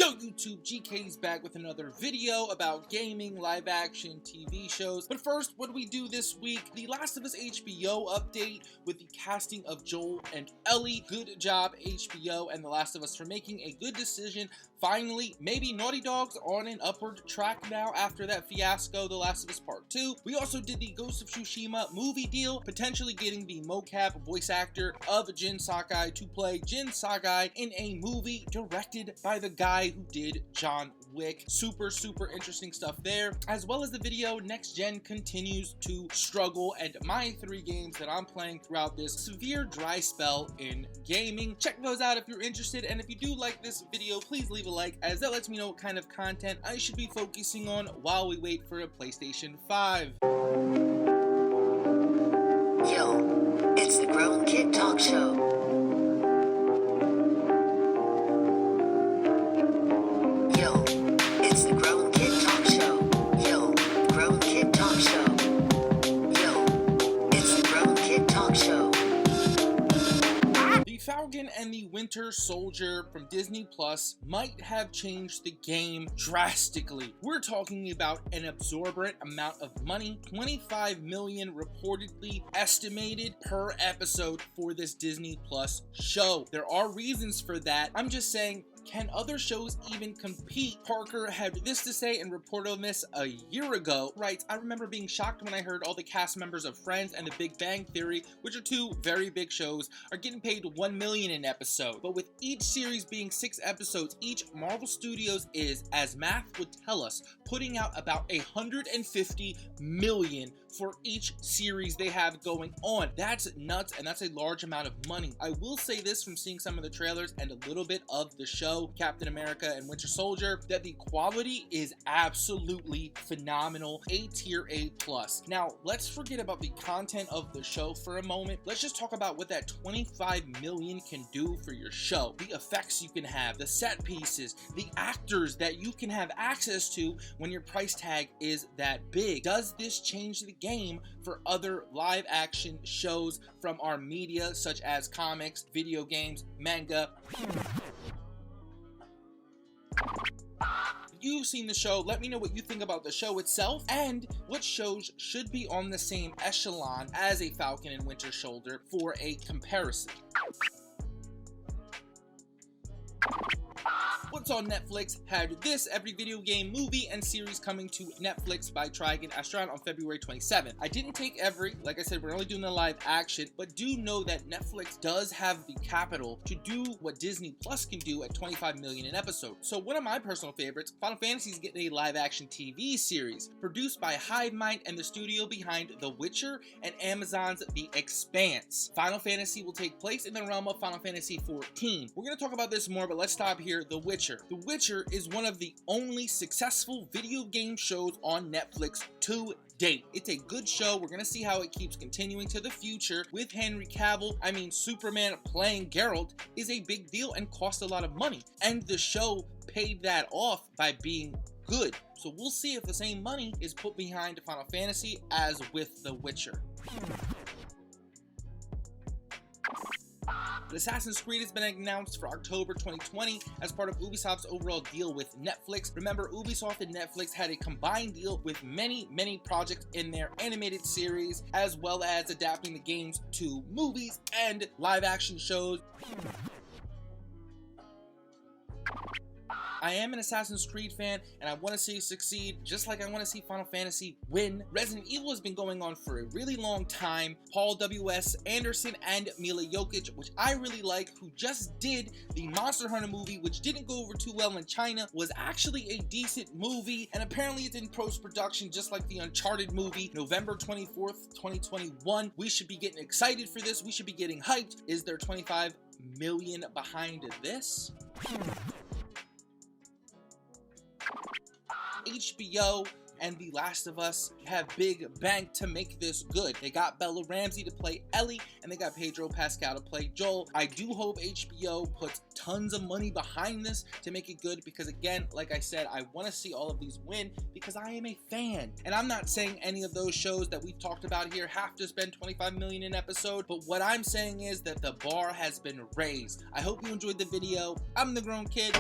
Yo YouTube, GK's back with another video about gaming, live action, TV shows. But first, what do we do this week? The Last of Us HBO update with the casting of Joel and Ellie. Good job HBO and The Last of Us for making a good decision. Finally, maybe Naughty Dog's on an upward track now after that fiasco, The Last of Us Part 2. We also did the Ghost of Tsushima movie deal, potentially getting the mocap voice actor of Jin Sakai to play Jin Sakai in a movie directed by the guy who did John Wick. Super interesting stuff there, as well as the video Next Gen continues to struggle, and my 3 games that I'm playing throughout this severe dry spell in gaming. Check those out if you're interested, and if you do like this video, please leave a like, as that lets me know what kind of content I should be focusing on while we wait for a PlayStation 5. Yo, it's the Grown Kid Talk Show. Falcon and the Winter Soldier from Disney Plus might have changed the game drastically. We're talking about an absorbent amount of money, $25 million reportedly estimated per episode for this Disney Plus show. There are reasons for that. I'm just saying, can other shows even compete? Parker had this to say and reported on this a year ago. Writes, I remember being shocked when I heard all the cast members of Friends and The Big Bang Theory, which are 2 very big shows, are getting paid $1 million an episode. But with each series being 6 episodes each, Marvel Studios is, as math would tell us, putting out about $150 million for each series they have going on. That's nuts, and that's a large amount of money. I will say this from seeing some of the trailers and a little bit of the show, Captain America and Winter Soldier, that the quality is absolutely phenomenal. A tier, A+. Now, let's forget about the content of the show for a moment. Let's just talk about what that $25 million can do for your show. The effects you can have, the set pieces, the actors that you can have access to when your price tag is that big. Does this change the game for other live action shows from our media, such as comics, video games, manga? If you've seen the show, let me know what you think about the show itself and what shows should be on the same echelon as a Falcon and Winter Soldier for a comparison. What's on Netflix had this every video game, movie, and series coming to Netflix by Trigun Astronaut on February 27th. I didn't take every, like I said, we're only doing the live action, but do know that Netflix does have the capital to do what Disney Plus can do at $25 million an episode. So one of my personal favorites, Final Fantasy is getting a live action TV series produced by Hivemind and the studio behind The Witcher and Amazon's The Expanse. Final Fantasy will take place in the realm of Final Fantasy XIV. We're going to talk about this more, but let's stop here. The Witcher. The Witcher is one of the only successful video game shows on Netflix to date. It's a good show. We're gonna see how it keeps continuing to the future with Henry Cavill. I mean, Superman playing Geralt is a big deal and cost a lot of money, and the show paid that off by being good. So we'll see if the same money is put behind Final Fantasy as with The Witcher. But Assassin's Creed has been announced for October 2020 as part of Ubisoft's overall deal with Netflix. Remember, Ubisoft and Netflix had a combined deal with many projects in their animated series, as well as adapting the games to movies and live action shows. I am an Assassin's Creed fan, and I want to see it succeed, just like I want to see Final Fantasy win. Resident Evil has been going on for a really long time. Paul W.S. Anderson and Mila Jokic, which I really like, who just did the Monster Hunter movie, which didn't go over too well in China, was actually a decent movie, and apparently it's in post-production just like the Uncharted movie, November 24th, 2021. We should be getting excited for this. We should be getting hyped. Is there $25 million behind this? HBO and The Last of Us have big bank to make this good. They got Bella Ramsey to play Ellie, and they got Pedro Pascal to play Joel. I do hope HBO puts tons of money behind this to make it good, because again, like I said, I want to see all of these win because I am a fan. And I'm not saying any of those shows that we've talked about here have to spend $25 million an episode, but what I'm saying is that the bar has been raised. I hope you enjoyed the video. I'm the Grown Kid.